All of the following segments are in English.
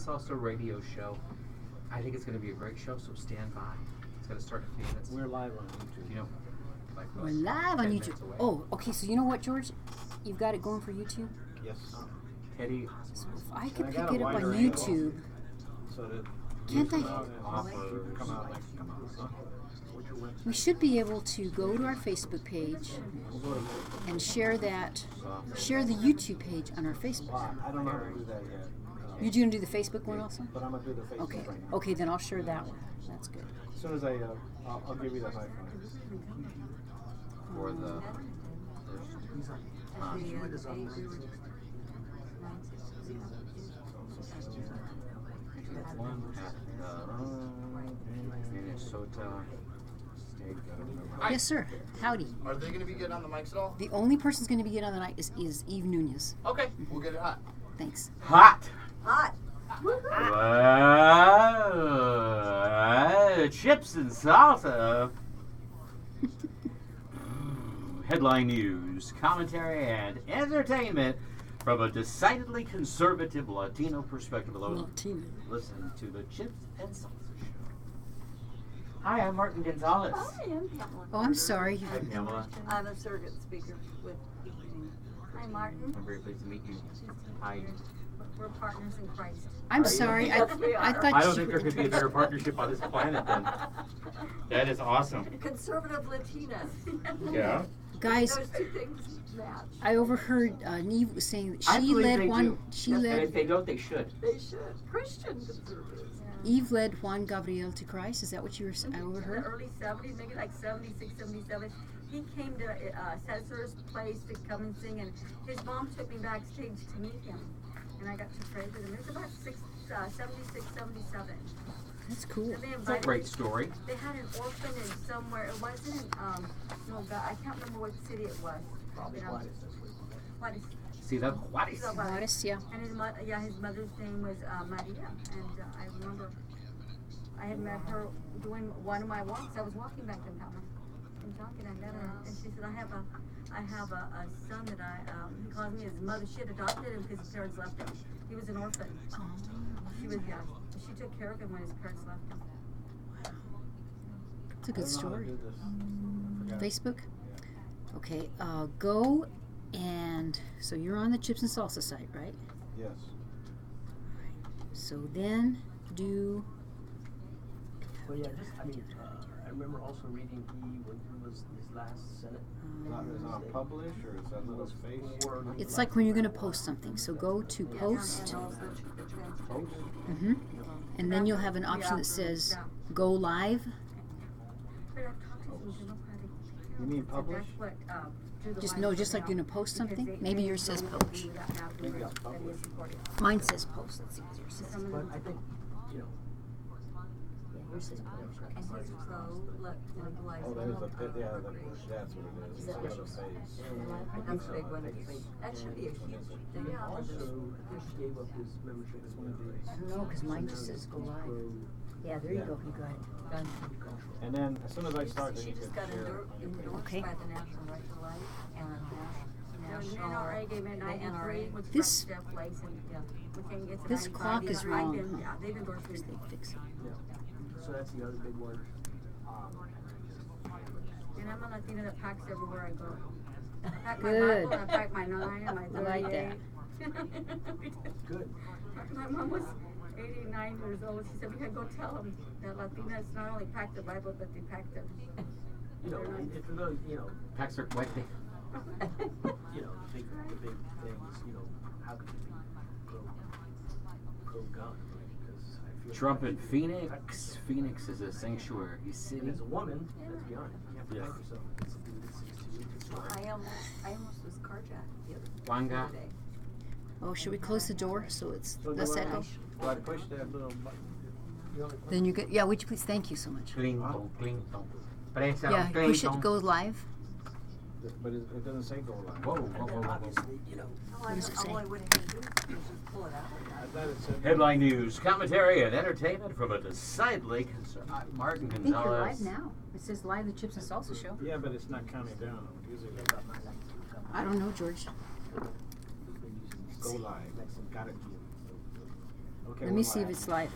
Salsa radio show. I think it's going to be a great show, so stand by. It's going to start in a few minutes. We're live on YouTube. You know, like We're live on YouTube. Oh, okay, so you know what, George? You've got it going for YouTube? Yes. Teddy. So if I could pick it up on YouTube, So that can't I? come out like, We should be able to go to our Facebook page and share the YouTube page on our Facebook. I don't know how to do that yet. You're going to do the Facebook one also? But I'm going to do the Facebook Okay. right now. Okay, then I'll share that one. That's good. As soon as I'll give you that iPhone. For the one at Minnesota State Government. Yes, sir. Howdy. Are they going to be getting on the mics at all? The only person who's going to be getting on the night is Eve Nunez. Okay, we'll get it hot. Thanks. Hot. Hot. Chips and salsa. Headline news, commentary, and entertainment from a decidedly conservative Latino perspective. Latino. Listen to the Chips and Salsa Show. Hi, I'm Martin Gonzalez. Hi, I'm Pamela. Oh, I'm sorry. Hi, Pamela. I'm a surrogate speaker with Hi, Martin. I'm very pleased to meet you. Hi. We're partners in Christ. I'm sorry. I thought I don't you think there could be a better partnership on this planet than. That is awesome. Conservative Latinas. Yeah. Guys, Those two things match. I overheard Neve was saying that I she believe led they one. do. She And led. if they don't, they should. They should. Christian conservatives. Eve led Juan Gabriel to Christ. Is that what you were? I In the overheard. early 70s, maybe like 76, 77, he came to Cesar's place to come and sing, and his mom took me backstage to meet him. And I got to pray with him. It was about 76, 77. That's cool. And they It's a invited great story. They had an orphanage somewhere. It wasn't, no, God, I can't remember what city it was. Probably You know, Juárez. See that? What is? So, Juárez, yeah. And his mother's name was Maria. And I remember I had met her doing one of my walks. I was walking back in town in Duncan. I met her, and she said, I have a son that he calls me his mother. She had adopted him because his parents left him. He was an orphan. She was young. She took care of him when his parents left him. It's a good story. Facebook. Facebook. Okay. Go and so you're on the Chips and Salsa site, right? Yes. So then do. Well, yeah, I remember also reading when he was his last Senate. Is it on publish or is that little space? It's like when you're going to post something. So go to post. Post? And then you'll have an option that says go live. You mean publish? Just like you're going to post something. Maybe yours says publish. Maybe I'll publish. Mine says post. Let's see what yours says. But I think, Yours says publish. Oh, that is a pit. Yeah, that's what it is. It's a little space. That's a big one. That should be a huge thing. also gave up his membership as one of the. I don't know because mine just says go live. Yeah, there you go. You got it. Done. And then as soon as I start, then She you just can got share. endorsed Okay. by the National Right to Life and National NRA gave it 93, which This- is Jeff Place, and we can get to This 95. clock He's is right, wrong. and, yeah, they've endorsed me. They fix it. So that's the other big one. And I'm a Latina that packs everywhere I go. I pack my Good. Bible, I pack my 9 and my 38. I like that. Good. My mom was 89 years old. She said, we can go tell them that Latinas not only pack the Bible, but they pack them. And for those, Packs are quick. the big things, how could you be pro-gun? Because I feel Trump like in Phoenix. Phoenix is a sanctuary city. And as a woman, let's be honest, you have to Yeah. fight yourself. I almost was carjacked the Wanga. other day. Oh, should we close the door so it's So less do I- echo? Do I push that little button? Then you get. Yeah, would you please? Thank you so much. Cling dong, cling dong. Presa, Yeah, cling push it. dong. Goes live. But it doesn't say go live. Whoa, whoa, whoa, whoa. Obviously, What does it say? All I would have to do is just pull it out. I thought it said. Headline news, commentary, and entertainment from a decidedly conservative Martin I think you're Gonzalez. live now. It says live the Chips and Salsa show. Yeah, but it's not counting down. Usually it's I don't know, George. go live. Got it. Okay, Let we're me see if live. it's live.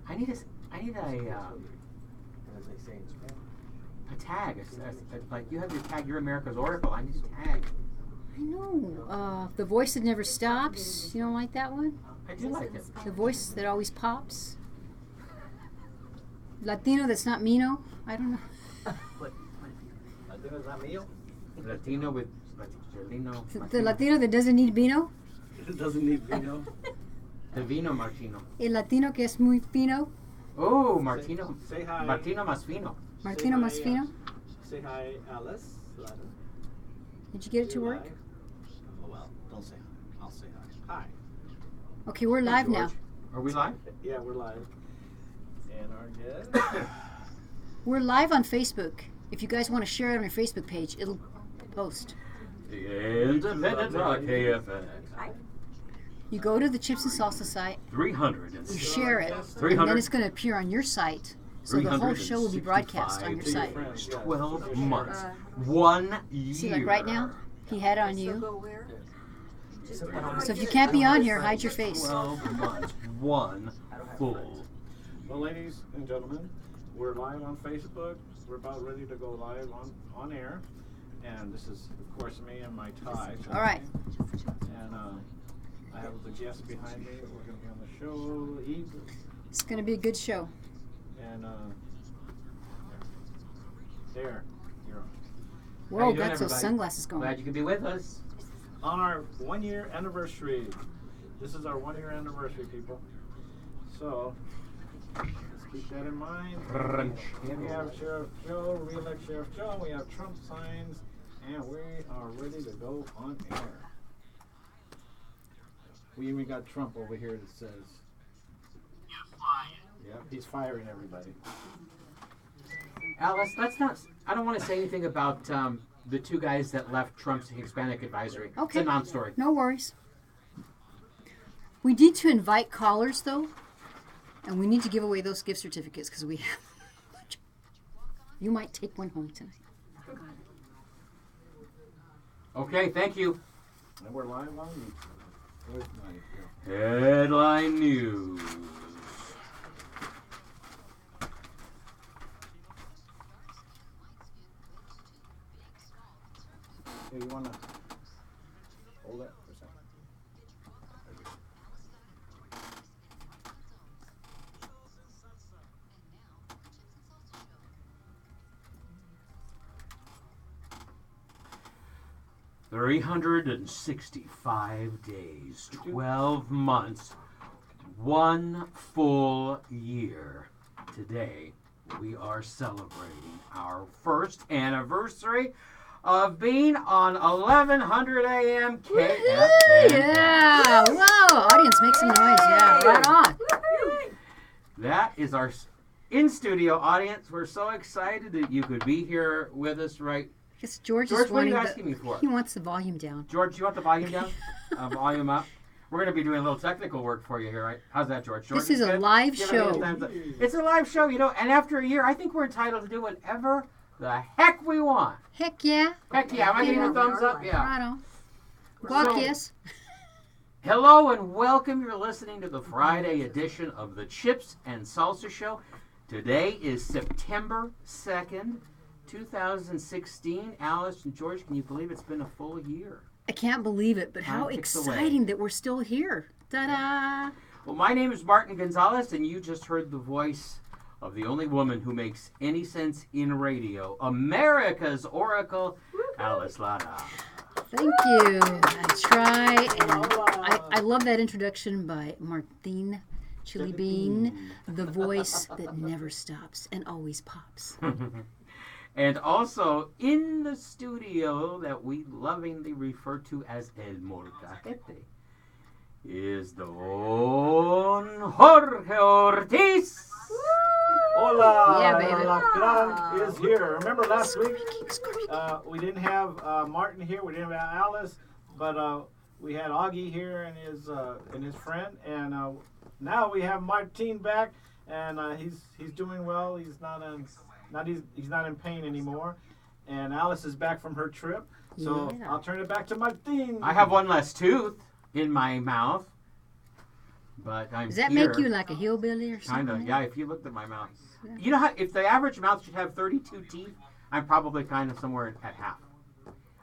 I need a As they say in Spanish. a tag. Like you have your tag. You're America's Oracle. I need a tag. I know. The voice that never stops. You don't like that one? I do like it. The voice that always pops. Latino that's not Mino. I don't know. Latino's not meal? Latino with Latino. The Latino that doesn't need vino. It doesn't need vino. The Vino Martino. El Latino que es muy fino. Oh, Martino. Say hi. Martino más fino. Martino Say más hi, fino. Say hi, Alice. Did you get it to You work? live? Oh, well, don't say hi. I'll say hi. Hi. Okay, we're live now. George. Are we live? Yeah, we're live. And our guest. We're live on Facebook. If you guys want to share it on your Facebook page, it'll post. The Independent Rock KFX. You go to the Chips and Salsa site, 300 you share it, and 300. then it's going to appear on your site. So the whole show will be broadcast on your site. 12 months. 1 year. See, like right now, he had it on So you. go where? So if you can't be on here, hide your face. 12 months. 1 full. Well, ladies and gentlemen, we're live on Facebook. We're about ready to go live on air. And this is, of course, me and my tie. All right. And I have the guest behind me. We're going to be on the show. Eve. It's going to be a good show. And there, you're on. Whoa, How you doing, got those everybody? sunglasses Glad going. you could be with us. On our 1 year anniversary. This is our 1 year anniversary, people. So, let's keep that in mind. We have Sheriff Joe, re-elect Sheriff Joe. We have Trump signs, and we are ready to go on air. We even got Trump over here that says, "You're fired." Yep, he's firing everybody. Alice, let's not. I don't want to say anything about the two guys that left Trump's Hispanic advisory. Okay. It's a non-story. No worries. We need to invite callers, though, and we need to give away those gift certificates because we have. You might take one home tonight. Okay, thank you. And we're live on YouTube. Where's my Headline news. Hey, you wanna hold that for a second? $365 days, 12 months, 1 full year. Today, we are celebrating our first anniversary of being on 1100 AM KFM. Yeah! Whoa! Audience, make some noise. Yeah, right on. That is our in-studio audience. We're so excited that you could be here with us right. I guess George George, is what are you wanting asking me for? He wants the volume down. George, you want the volume down? Volume up? We're going to be doing a little technical work for you here, right? How's that, George? This is a live Give it a show. thumbs up. It's a live show, you know, and after a year, I think we're entitled to do whatever the heck we want. Heck yeah. Heck yeah. Am I getting a thumbs up? Yeah. Right on. Guac, So- yes. Hello and welcome. You're listening to the Friday edition of the Chips and Salsa Show. Today is September 2nd, 2016. Alice and George, can you believe it's been a full year? I can't believe it, but how Time ticks away. exciting that we're still here. Ta-da! Well, my name is Martin Gonzalez, and you just heard the voice of the only woman who makes any sense in radio, America's Oracle, Alice Lara. Thank you. I try, and I love that introduction by Martine Chili Bean, the voice that never stops and always pops. And also in the studio that we lovingly refer to as El Molcajete is Don Jorge Ortiz. Hola! Yeah, baby. La Clan is here. Remember last week Squeaky. we didn't have Martin here. We didn't have Alice, but we had Augie here and his friend, and now we have Martin back, and he's doing well. He's not in pain anymore, and Alice is back from her trip. So Yeah. I'll turn it back to Martin. I have one less tooth in my mouth, but I'm Does that here. make you like a hillbilly or something? Kind of, yeah. If you looked at my mouth, you know how if the average mouth should have 32 teeth, I'm probably kind of somewhere at half.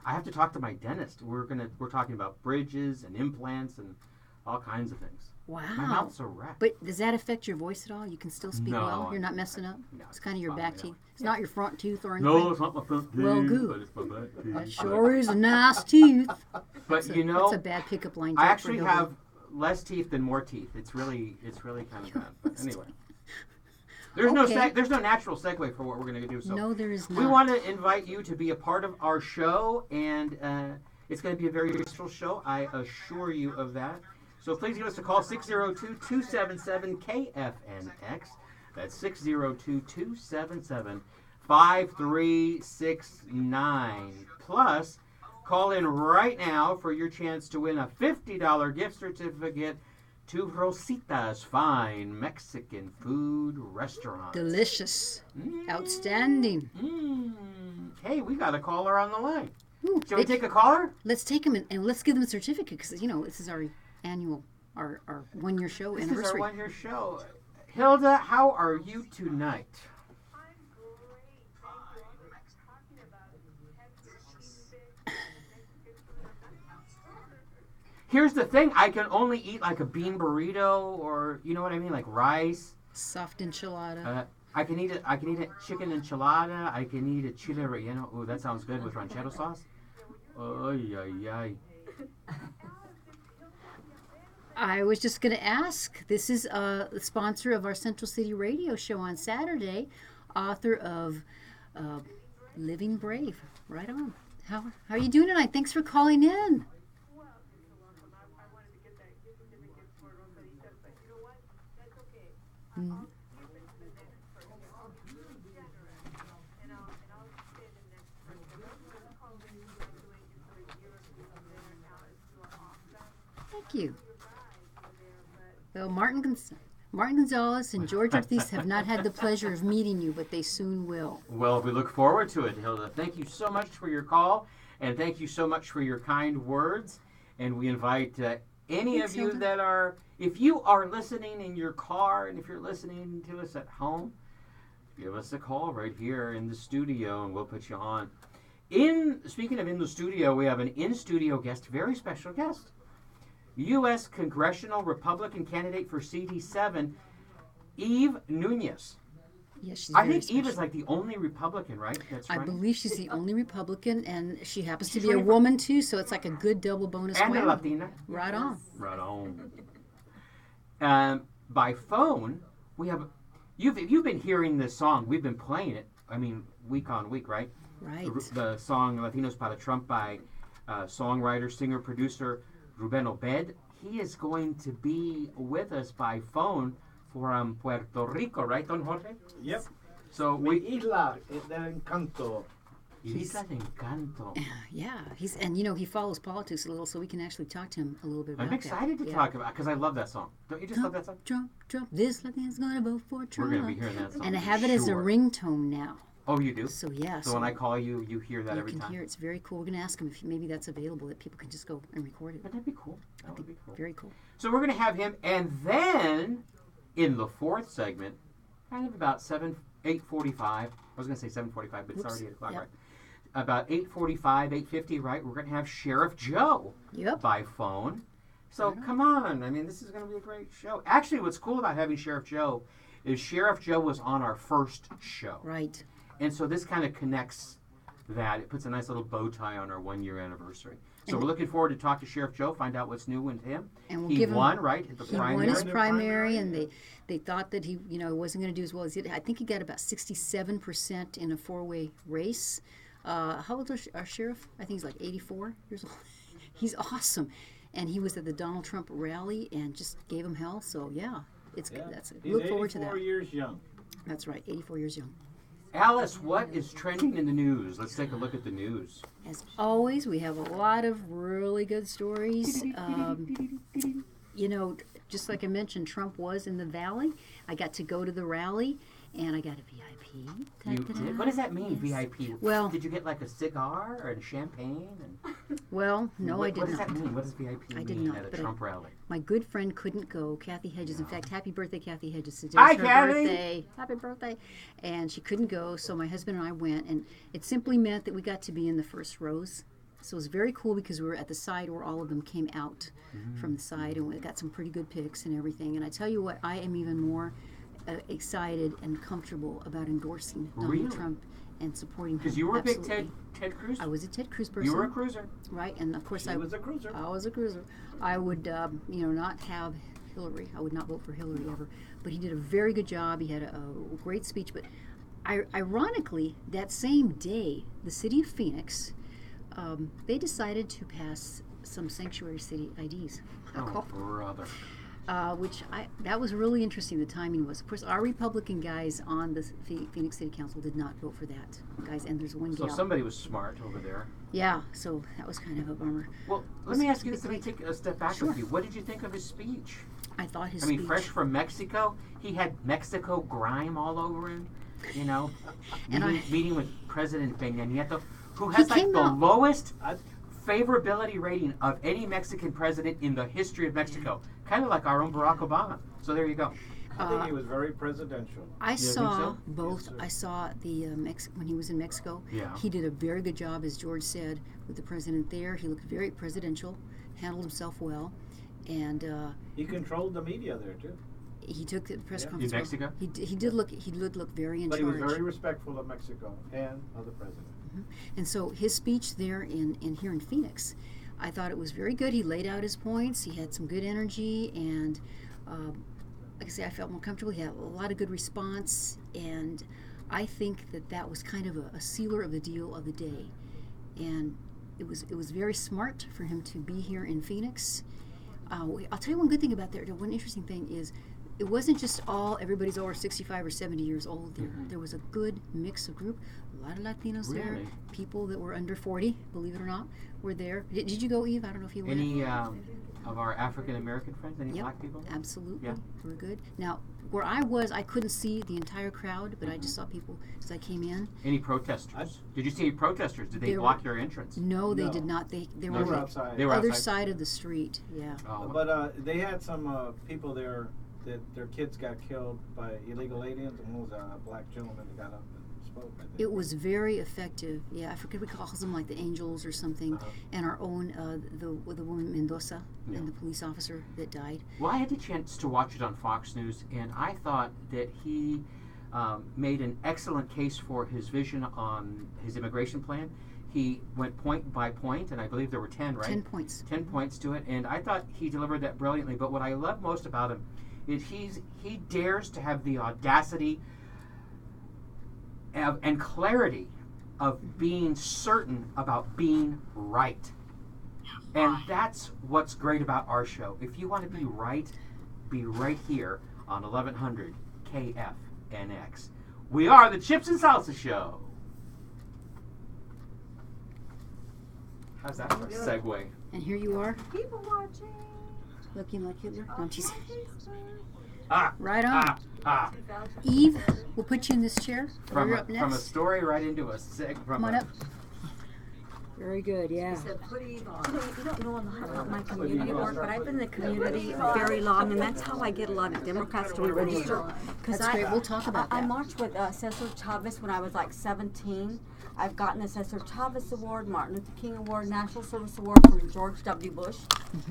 I have to talk to my dentist. We're talking about bridges and implants and all kinds of things. Wow. My mouth's a wreck. But does that affect your voice at all? You can still speak No, well? You're not messing up? No, It's kind of your fine, back no. teeth. It's not your front tooth or anything? No, it's not my front teeth. Well, good. But it's my back teeth. That sure is a nice tooth. But you That's a know, bad pickup line. I joke actually for have less teeth than more teeth. It's really kind of bad. But anyway, there's Okay. there's no natural segue for what we're going to do. So No, there is not. we want to invite you to be a part of our show, and it's going to be a very useful show. I assure you of that. So please give us a call, 602-277-KFNX. That's 602-277-5369. Plus, call in right now for your chance to win a $50 gift certificate to Rosita's Fine Mexican Food Restaurant. Delicious. Outstanding. Hey, we got a caller on the line. Ooh, Shall we take a caller? Let's take them and let's give them a certificate because, this is our annual, our 1 year show This anniversary. is our 1 year show. Hilda, how are you tonight? Here's the thing, I can only eat like a bean burrito or, you know what I mean, like rice. Soft enchilada. I can eat a chicken enchilada. I can eat a chile relleno. Ooh, that sounds good with ranchero sauce. Ay, ay, ay. I was just going to ask. This is the sponsor of our Central City radio show on Saturday, author of Living Brave. Right on. How are you doing tonight? Thanks for calling in. Mm. Thank you. Well, Martin Gonzalez and George Ortiz have not had the pleasure of meeting you, but they soon will. Well, we look forward to it, Hilda. Thank you so much for your call, and thank you so much for your kind words. And we invite any Thanks, of you Hilda. that are, if you are listening in your car, and if you're listening to us at home, give us a call right here in the studio, and we'll put you on. Speaking of in the studio, we have an in-studio guest, very special guest. U.S. Congressional Republican candidate for CD7, Eve Nunez. Yes, she's I very think Eve special. is like the only Republican, right? That's I running? believe she's the only Republican, and she happens to She's be a running for- woman too, so it's like a good double bonus And a win. Latina. Right on. Right on. By phone, we have. You've been hearing this song. We've been playing it. I mean, week on week, right? Right. The song "Latinos para Trump" by songwriter, singer, producer Ruben Obed. He is going to be with us by phone from Puerto Rico, right, Don Jorge? Yep. So Mi we. isla del encanto. Isla de Encanto. Yeah, he follows politics a little, so we can actually talk to him a little bit about I'm that. excited to Yeah. talk about because I love that song. Don't you just love that song? Trump, this Latino's gonna vote for Trump. We're going to be hearing that song. And I for have it as a sure. ringtone now. Oh, you do? So yeah, So when I call you, you hear that you every can time. hear it's very cool. We're gonna ask him if maybe that's available, that people can just go and record it. But that'd be cool. That would be cool. Very cool. So we're going to have him, and then in the fourth segment, kind of about 8:45. I was going to say 7:45, but it's Whoops. already 8 o'clock, Yep. right? About 8:45, 8:50, right? We're going to have Sheriff Joe Yep. by phone. So come on. I mean, this is going to be a great show. Actually, what's cool about having Sheriff Joe is Sheriff Joe was on our first show. Right. And so this kind of connects that. It puts a nice little bow tie on our 1 year anniversary. So we're looking forward to talk to Sheriff Joe, find out what's new with him. And we'll He give him. won, right? The He primary. won his The primary, primary. and they thought that he wasn't going to do as well as he did. I think he got about 67% in a 4-way race. How old is our sheriff? I think he's like 84 years old. He's awesome, and he was at the Donald Trump rally and just gave him hell. So yeah, it's Yeah. that's He's look forward to 84 that. years young. That's right, 84 years young. Alice, what is trending in the news? Let's take a look at the news. As always, we have a lot of really good stories. Just like I mentioned, Trump was in the Valley. I got to go to the rally, and I got a VIP You did? What does that mean, Yes. VIP? Well- did you get like a cigar or champagne? And Well, no, I did what not. does that mean? What does VIP I did mean not, at a but Trump rally? My good friend couldn't go, Kathy Hedges. In fact, happy birthday, Kathy Hedges. Today's Hi, her Kathy. birthday. Happy birthday. And she couldn't go, so my husband and I went, and it simply meant that we got to be in the first rows. So it was very cool because we were at the side where all of them came out from the side, and we got some pretty good pics and everything. And I tell you what, I am even more excited and comfortable about endorsing Really? Donald Trump and supporting him. Because you were a big Absolutely. Ted Cruz? I was a Ted Cruz person. You were a cruiser. Right, and of course She I was a cruiser. I was a cruiser. I would, not have Hillary. I would not vote for Hillary ever. But he did a very good job. He had a great speech. But ironically, that same day, the city of Phoenix, they decided to pass some sanctuary city IDs. Oh, brother. That was really interesting. The timing was, of course, our Republican guys on the Phoenix City Council did not vote for that, guys. And there's one So gal. somebody was smart over there. Yeah, so that was kind of a bummer. Well, let me ask you this. Let me take a step back Sure. with you. What did you think of his speech? I thought his I mean, speech. fresh from Mexico, he had Mexico grime all over him. You know, And meeting with President Peña Nieto, who has like came the out- lowest I- favorability rating of any Mexican president in the history of Mexico. Kind of like our own Barack Obama. So there you go. I think he was very presidential. I think saw so? both. Yes, sir. I saw the when he was in Mexico. Yeah. He did a very good job, as George said, with the president there. He looked very presidential, handled himself well, and He controlled the media there too. he took the press Yeah. conference. In well. Mexico? He did look very in But he charge. was very respectful of Mexico and of the president. And so his speech there in here in Phoenix, I thought it was very good. He laid out his points. He had some good energy, and like I say, I felt more comfortable. He had a lot of good response, and I think that was kind of a sealer of the deal of the day. And it was very smart for him to be here in Phoenix. I'll tell you one good thing about there. One interesting thing is, it wasn't just everybody's over 65 or 70 years old there. There was a good mix of group. A lot of Latinos there. Really? People that were under 40, believe it or not, were there. Did you go, Eve? I don't know if you went. Any of our African American friends? Any Yep, black people? absolutely. Yeah. They were good. Now, where I was, I couldn't see the entire crowd, but I just saw people as I came in. Any protesters? Did you see any protesters? Did they There block your entrance? No, they No. did not. They They were were like outside. They were other outside? side of the street. Yeah. Oh, But they had some people there that their kids got killed by illegal aliens, and one was a black gentleman that got up and spoke. I think. It was very effective. Yeah, I forget we call them like the Angels or something. And our own the woman Mendoza Yeah. and the police officer that died. Well, I had the chance to watch it on Fox News, and I thought that he made an excellent case for his vision on his immigration plan. He went point by point, and I believe there were 10, right? 10 points. 10 points to it, and I thought he delivered that brilliantly. But what I love most about him is he dares to have the audacity and clarity of being certain about being right. And that's what's great about our show. If you want to be right here on 1100 KFNX. We are the Chips and Salsa Show. How's that for a segue? And here you are, People watching. looking like Hitler. No, I'm teasing. Ah, Right on. ah. Eve, we'll put you in this chair. From You're a, up from a next. story right into a seg. Come on up. Very good, yeah. You don't know about my community work, but I've been in the community very long, and that's how I get a lot of Democrats to re-register. That's great. We'll talk about I that. marched with Cesar Chavez when I was like 17. I've gotten a Cesar Chavez Award, Martin Luther King Award, National Service Award from George W. Bush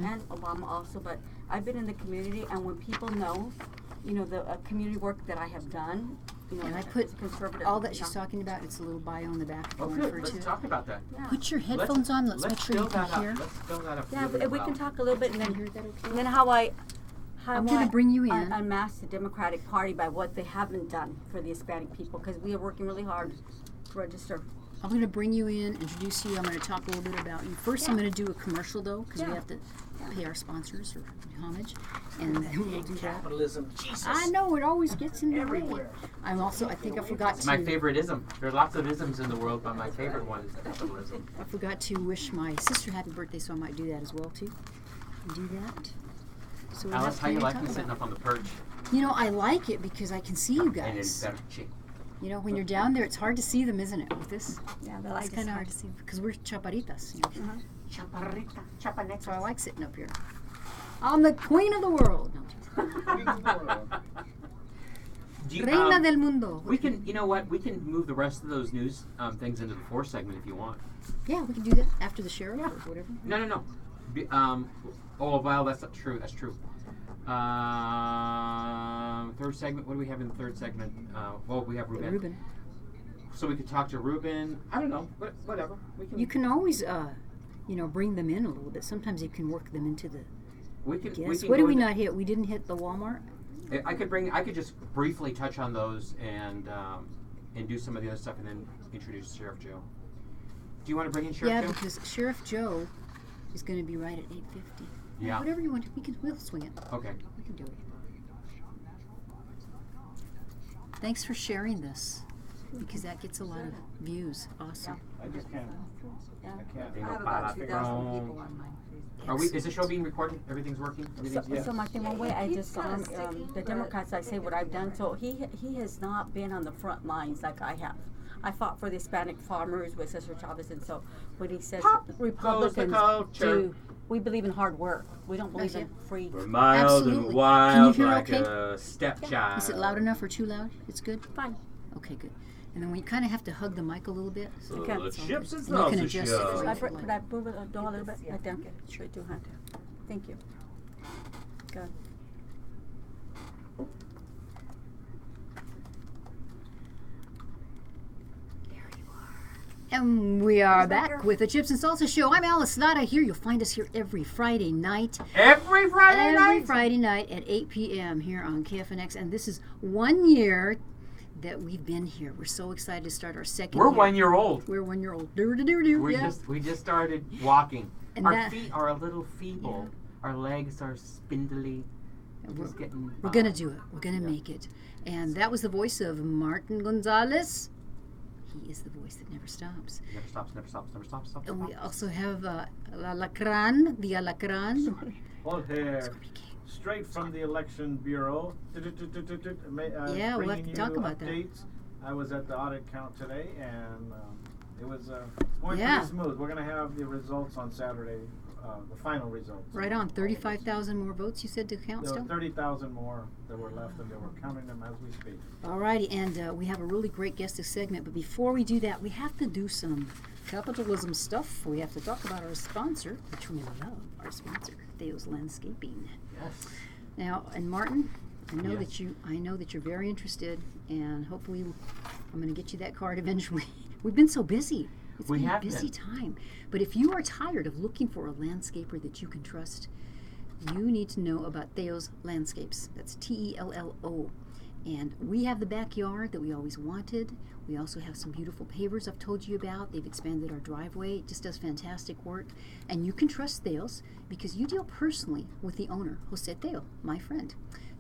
and Obama also. But I've been in the community, and when people know, the community work that I have done, And I as put a conservative, all that she's talking about, it's a little bio on the back. if you Oh, wanna good. refer Let's to it. talk about that. Yeah. Put your headphones on. Let's make sure you build can that up. hear. Let's build that up. Yeah, really but we well. can talk a little bit, and Can then you hear that okay? And then how I'm gonna bring you in. unmask the Democratic Party by what they haven't done for the Hispanic people, because we are working really hard to register. I'm going to bring you in, introduce you. I'm going to talk a little bit about you. First, I'm going to do a commercial, though, because we Yeah. have to pay our sponsors or homage, and then we'll do that. Capitalism, Jesus. I know, it always gets in the way. Everywhere. I'm also, I think I forgot It's to. my favorite ism. There are lots of isms in the world, but my favorite one is capitalism. I forgot to wish my sister happy birthday, so I might do that as well, too. Do that. So we Alice, have how you plenty like to me talk sitting about. up on the perch? I like it because I can see you And in guys. Perche. You know, when you're down there, it's hard to see them, isn't it? With this, Yeah, the it's light is kind of hard to see because we're chaparitas. You know? Chaparrita, So I chapaneca. like sitting up here. I'm the queen of the world. No, Do you, Reina del mundo. we can, you know what? We can move the rest of those news things into the fourth segment if you want. Yeah, we can do that after the sheriff or whatever. No. Oh, well, that's not true. That's true. Third segment. What do we have in the third segment? Well, we have Ruben. Ruben. So we could talk to Ruben. I don't know. Whatever. We can. You can always, bring them in a little bit. Sometimes you can work them into the We can. guests. We can What did go we into- not hit? We didn't hit the Walmart. I could just briefly touch on those and do some of the other stuff and then introduce Sheriff Joe. Do you want to bring in Sheriff Yeah, Joe? because Sheriff Joe is going to be right at 8:50. Yeah. Whatever you want, we'll swing it. Okay. We can do it. Thanks for sharing this, because that gets a lot of views. Awesome. I just can't. Yeah. I can't. I have about 2,000 people on my Are we? Is the show being recorded? Everything's working. Everything's Yeah. So Martin, one way I just kinda the sticky, Democrats, I say what I've done. So he has not been on the front lines like I have. I fought for the Hispanic farmers with Cesar Chavez, and so when he says Pop goes the Republicans culture. we believe in hard work. We don't believe Gotcha. in free. We're mild Absolutely. and Can wild you hear like okay? a stepchild. Is it loud enough or too loud? It's good? Fine. Okay, good. And then we kind of have to hug the mic a little bit. So Okay. The chips and And you can salsa adjust it show. for I you. could I move it down a little bit? Right down. Straight to hand. Thank you. Good. And we are Who's that back girl? with the Chips and Salsa Show. I'm Alice Nada here. You'll find us here every Friday night. Every Friday Every night. Friday night at 8 p.m. here on KFNX. And this is 1 year that we've been here. We're so excited to start our second We're year. 1 year old. We're 1 year old. Do-do-do-do. We Yeah. just started walking. And Our that- feet are a little feeble. Our legs are spindly. We're just getting. We're going to do it. We're going to make it. And that was the voice of Martin Gonzalez. He is the voice that never stops. Never stops. Never stops. Never stops. Stops. And we also have Alacran, the Alacran. Voltaire, straight from the Election Bureau. Yeah, we'll have bringing to talk you about that. updates. I was at the audit count today, and it was going Yeah. pretty smooth. We're going to have the results on Saturday, the final results. Right on. 35,000 more votes, you said, to count There were still? 30,000 more that were left, and they were counting them as we speak. Alrighty, and we have a really great guest this segment, but before we do that, we have to do some capitalism stuff. We have to talk about our sponsor, which we love, our sponsor, Theo's Landscaping. Yes. Now, and Martin, I know Yes. that you're very interested, and hopefully I'm going to get you that card eventually. We've been so busy. It's We been a have busy been. time. But if you are tired of looking for a landscaper that you can trust, you need to know about Theo's Landscapes. That's Tello. And we have the backyard that we always wanted. We also have some beautiful pavers I've told you about. They've expanded our driveway. It just does fantastic work. And you can trust Theo's because you deal personally with the owner, Jose Theo, my friend.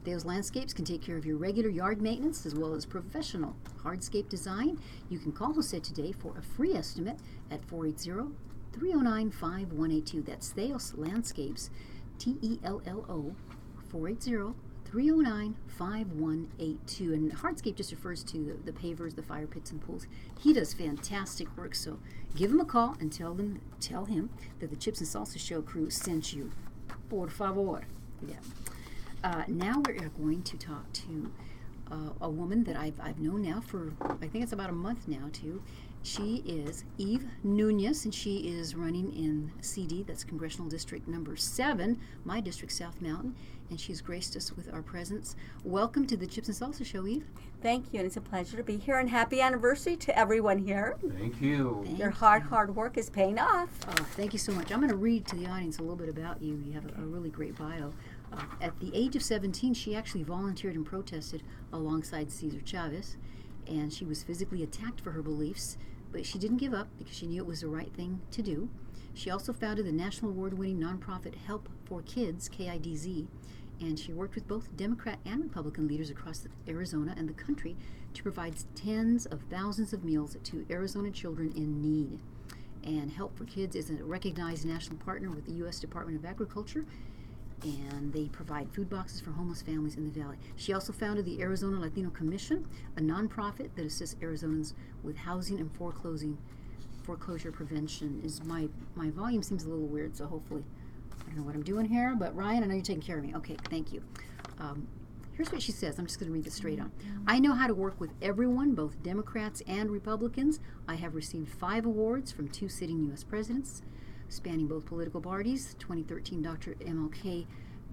Theo's Landscapes can take care of your regular yard maintenance as well as professional hardscape design. You can call Jose today for a free estimate at 480-309-5182. That's Theo's Landscapes, Tello, 480-309-5182. And hardscape just refers to the pavers, the fire pits, and pools. He does fantastic work, so give him a call and tell him that the Chips and Salsa Show crew sent you. Por favor. Yeah. Now we're going to talk to a woman that I've known now for, I think it's about a month now, too. She is Eve Nunez, and she is running in CD, that's Congressional District number 7, my district, South Mountain, and she's graced us with our presence. Welcome to the Chips and Salsa Show, Eve. Thank you, and it's a pleasure to be here, and happy anniversary to everyone here. Thank you. Your hard work is paying off. Thank you so much. I'm going to read to the audience a little bit about you. You have a really great bio. At the age of 17, she actually volunteered and protested alongside Cesar Chavez, and she was physically attacked for her beliefs, but she didn't give up because she knew it was the right thing to do. She also founded the national award-winning nonprofit Help for Kids, KIDZ, and she worked with both Democrat and Republican leaders across Arizona and the country to provide tens of thousands of meals to Arizona children in need. And Help for Kids is a recognized national partner with the U.S. Department of Agriculture. and they provide food boxes for homeless families in the Valley. She also founded the Arizona Latino Commission, a nonprofit that assists Arizonans with housing and foreclosure prevention. My volume seems a little weird, so hopefully I don't know what I'm doing here, but Ryan, I know you're taking care of me. Okay, thank you. Here's what she says. I'm just going to read this straight on. I know how to work with everyone, both Democrats and Republicans. I have received 5 awards from 2 sitting U.S. presidents, spanning both political parties. 2013 Dr. MLK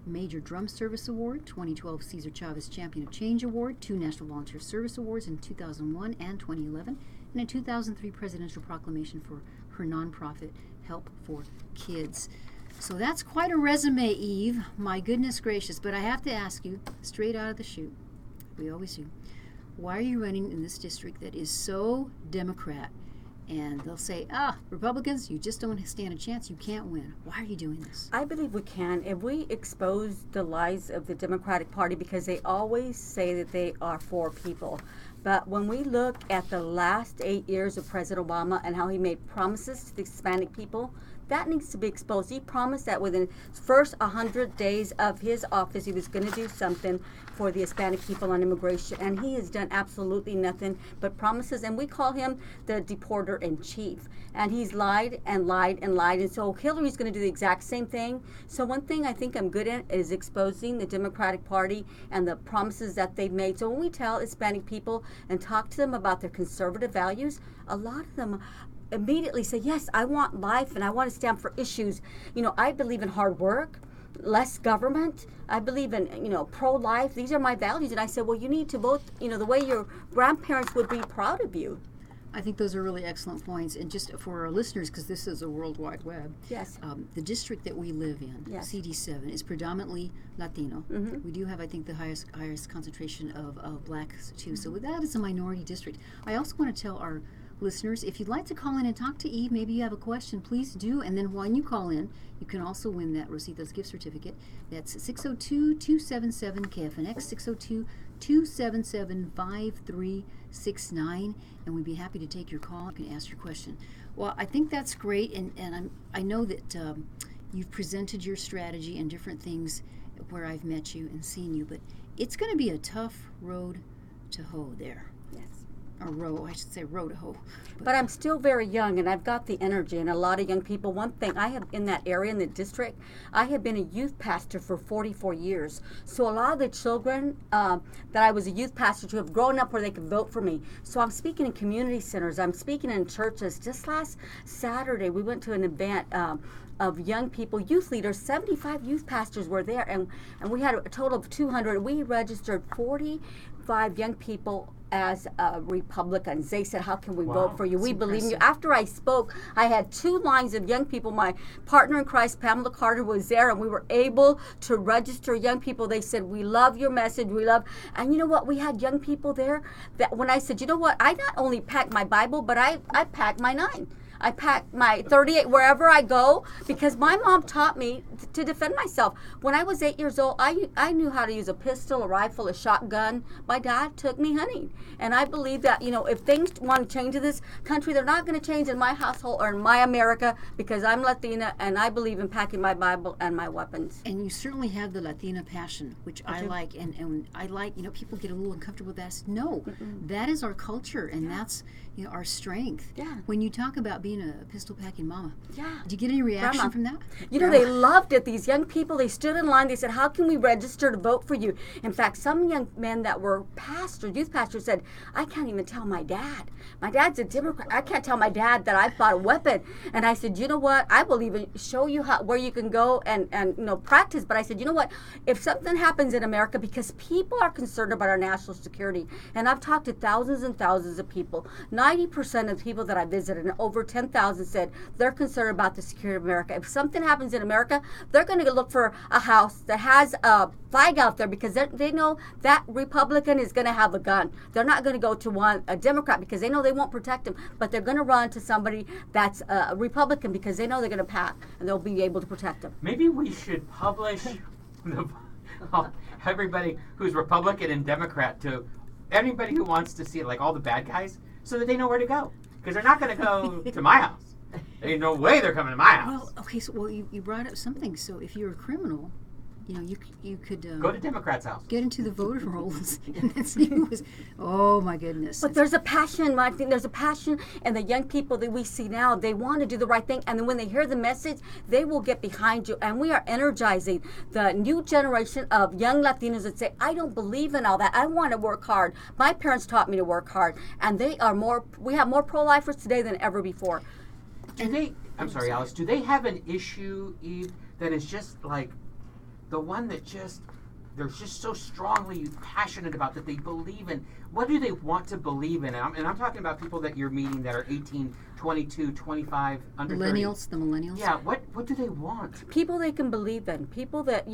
Major Drum Service Award, 2012 Cesar Chavez Champion of Change Award, 2 National Volunteer Service Awards in 2001 and 2011, and a 2003 presidential proclamation for her nonprofit Help for Kids. So that's quite a resume, Eve. My goodness gracious. But I have to ask you, straight out of the chute, we always do, why are you running in this district that is so Democrat? And they'll say, Republicans, you just don't stand a chance. You can't win. Why are you doing this? I believe we can. If we expose the lies of the Democratic Party, because they always say that they are for people. But when we look at the last 8 years of President Obama and how he made promises to the Hispanic people, that needs to be exposed. He promised that within his first 100 days of his office, he was going to do something for the Hispanic people on immigration, and he has done absolutely nothing but promises, and we call him the deporter-in-chief. And he's lied and lied and lied, and so Hillary's going to do the exact same thing. So one thing I think I'm good at is exposing the Democratic Party and the promises that they've made. So when we tell Hispanic people and talk to them about their conservative values, a lot of them immediately say, yes, I want life and I want to stand for issues. I believe in hard work, less government. I believe in, pro-life. These are my values. And I said, well, you need to vote, the way your grandparents would be proud of you. I think those are really excellent points. And just for our listeners, because this is a World Wide Web, yes, the district that we live in, yes, CD7, is predominantly Latino. Mm-hmm. We do have, I think, the highest concentration of blacks, too. So that is a minority district. I also want to tell our listeners, if you'd like to call in and talk to Eve, maybe you have a question, please do. And then when you call in, you can also win that Rosita's gift certificate. That's 602-277-KFNX, 602-277-5369. And we'd be happy to take your call. You can ask your question. Well, I think that's great. And I know that you've presented your strategy and different things where I've met you and seen you. But it's going to be a tough road to hoe there. Yes. Or row, I should say row to hoe. But I'm still very young, and I've got the energy, and a lot of young people. One thing, I have in that area, in the district, I have been a youth pastor for 44 years. So a lot of the children that I was a youth pastor to have grown up where they could vote for me. So I'm speaking in community centers. I'm speaking in churches. Just last Saturday, we went to an event of young people, youth leaders. 75 youth pastors were there, and we had a total of 200. We registered 45 young people as Republicans. They said, how can we vote for you? We believe in you. After I spoke, I had 2 lines of young people. My partner in Christ, Pamela Carter, was there, and we were able to register young people. They said, we love your message. And you know what? We had young people there that when I said, you know what? I not only packed my Bible, but I packed my 9. I pack my 38 wherever I go because my mom taught me to defend myself. When I was 8 years old, I knew how to use a pistol, a rifle, a shotgun. My dad took me hunting. And I believe that, if things want to change in this country, they're not going to change in my household or in my America because I'm Latina and I believe in packing my Bible and my weapons. And you certainly have the Latina passion, which I like. And I like, people get a little uncomfortable with that. No, that is our culture and that's, our strength. Yeah. When you talk about being a pistol packing mama, yeah. Did you get any reaction from that? They loved it. These young people, they stood in line. They said, how can we register to vote for you? In fact, some young men that were youth pastors said, I can't even tell my dad. My dad's a Democrat. I can't tell my dad that I bought a weapon. And I said, you know what? I will even show you where you can go and practice. But I said, you know what? If something happens in America, because people are concerned about our national security, and I've talked to thousands and thousands of people, 90% of the people that I visited, and over 10,000 said they're concerned about the security of America. If something happens in America, they're going to look for a house that has a flag out there because they know that Republican is going to have a gun. They're not going to go to a Democrat because they know they won't protect them, but they're going to run to somebody that's a Republican because they know they're going to pack and they'll be able to protect them. Maybe we should publish everybody who's Republican and Democrat to anybody who wants to see it, like all the bad guys, so that they know where to go. Because they're not going to go to my house. There's no way they're coming to my house. Well, okay, so you brought up something. So if you're a criminal, you could Go to Democrat's house. get into the voter rolls and then see who was. Oh my goodness! But there's a passion, I think there's a passion, and the young people that we see now, they want to do the right thing, and then when they hear the message, they will get behind you, and we are energizing the new generation of young Latinos that say, I don't believe in all that. I want to work hard. My parents taught me to work hard, and we have more pro-lifers today than ever before. I'm sorry, Alice, do they have an issue, Eve, that is just like the one that they're just so strongly passionate about, that they believe in? What do they want to believe in? And I'm talking about people that you're meeting that are 18, 22, 25, under 30. Millennials, the millennials. Yeah, what do they want? People they can believe in. People that,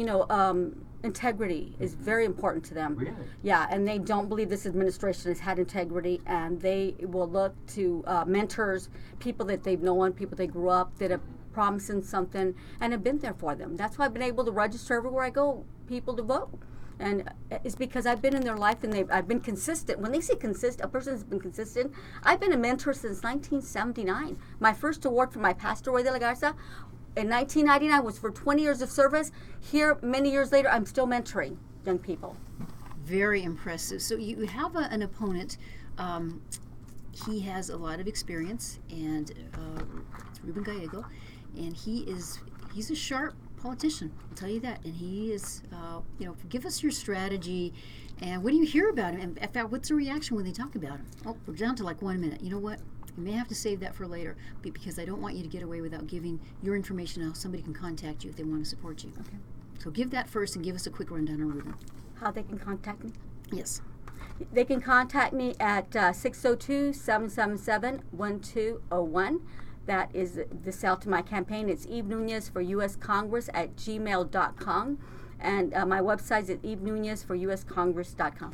integrity is very important to them. Really? Yeah, and they don't believe this administration has had integrity, and they will look to mentors, people that they've known, people they grew up, that have promised them something and have been there for them. That's why I've been able to register everywhere I go people to vote. And it's because I've been in their life, and I've been consistent. When they say consistent, a person has been consistent. I've been a mentor since 1979. My first award for my Pastor Roy de la Garza in 1999 was for 20 years of service. Here, many years later, I'm still mentoring young people. Very impressive. So you have an opponent. He has a lot of experience, and it's Ruben Gallego, and he's a sharp politician. I'll tell you that. And he is, give us your strategy, and what do you hear about him? And in fact, what's the reaction when they talk about him? Oh, we're down to like 1 minute. You know what? You may have to save that for later, because I don't want you to get away without giving your information out. Somebody can contact you if they want to support you. Okay. So give that first and give us a quick rundown on Ruben. How they can contact me? Yes. They can contact me at 602-777-1201. That is the cell to my campaign. It's Eve Nunez for U.S. Congress at gmail.com. And my website is at evenunezforuscongress.com.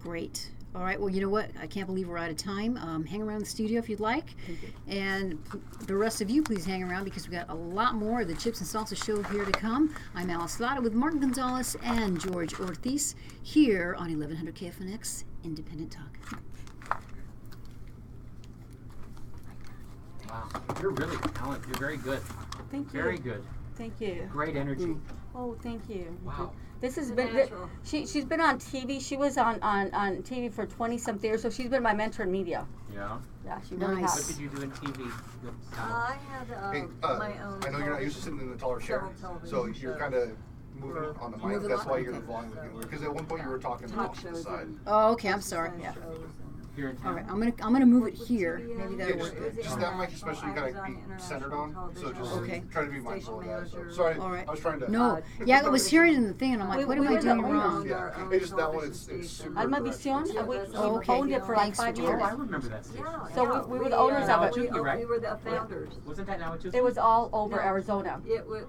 Great. All right. Well, you know what? I can't believe we're out of time. Hang around the studio if you'd like. Thank you. And the rest of you, please hang around, because we've got a lot more of the Chips and Salsa show here to come. I'm Alice Lada with Martin Gonzalez and George Ortiz here on 1100 KFNX Independent Talk. Wow, you're really talented. You're very good. Thank you. Very good. Thank you. Great energy. Oh, thank you. Wow. This has been, she's been on TV. She was on TV for 20-something years, so she's been my mentor in media. Yeah. Yeah, she really Nice. What has. did you do in TV? I had Hey, my own. I know you're not used to sitting in the taller chair, several so television you're shows. kind of moving on the mic. Move a That's lot? why your Okay. volume is getting weird. Because at one point you were talking Talk off to the shows side. and Oh, okay. I'm sorry. Yeah. shows and- Here in All town. right. I'm gonna move it here. Maybe Yeah, that'll work. just that mic especially got to be centered on, so just Okay. try to be mindful of that. So, Station sorry, All right. I was trying to. No. Yeah, I was hearing it in the thing, and I'm like, what am I doing wrong? Yeah, it's just that one. It's super. Alma direct. Visión, we Oh, okay. owned it for like Thanks for 5 telling years. Oh, I remember that station. Yeah, So yeah, we were the owners of it. We We were the founders. Wasn't that Nawachusett? It was all over No. Arizona. It was.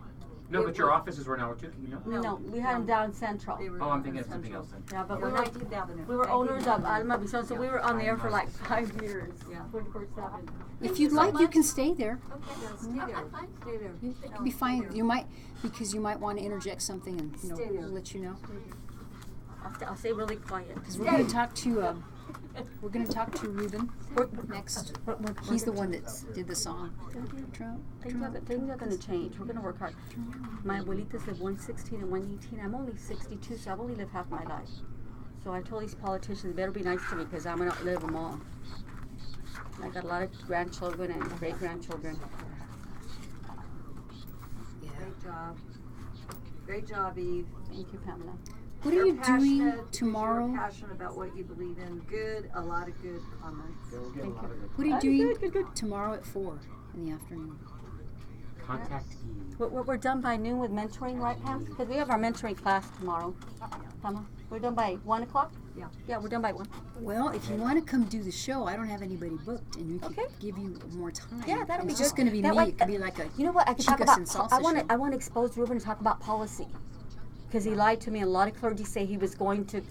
No, but your offices were Nawachusett, you know? No, we had them down Central. Oh, I'm thinking of something else then. Yeah, but Yeah, we were 19th Avenue. we were owners of 19th Alma Visión, so we were on the air for like 5 years. Yeah. 24/7. If you'd like, you can stay there. Okay, yeah, stay there. Stay there. It could be fine. You might, because you might want to interject something and Stay there. let you know. I'll stay really quiet. Because we're going to talk to Ruben next. He's the one that did the song. Trump. Things are going to change. We're going to work hard. My abuelitas live 116 and 118. I'm only 62, so I've only lived half my life. So I told these politicians, they better be nice to me, because I'm going to outlive them all. I got a lot of grandchildren and great-grandchildren. Great job. Great job, Eve. Thank you, Pamela. What are You're you doing passionate, tomorrow? You're passionate about what you believe in. Good, a lot of good comments. Yeah, we'll get a lot of it. What are you I'm doing good. tomorrow at 4 in the afternoon? Contact Eve. We're done by noon with mentoring, right, Pam? Because we have our mentoring class tomorrow. Pamela, we're done by 1 o'clock? Yeah. Yeah, we're done by 1. Well, if you want to come do the show, I don't have anybody booked, and we could Okay. give you more time. Yeah, that'll be It's just good. going to be That me. way- It could be like a You know what? I could talk Chicas about. and salsa I want show. to expose Ruben and talk about policy, because he lied to me. And a lot of clergy say he was going to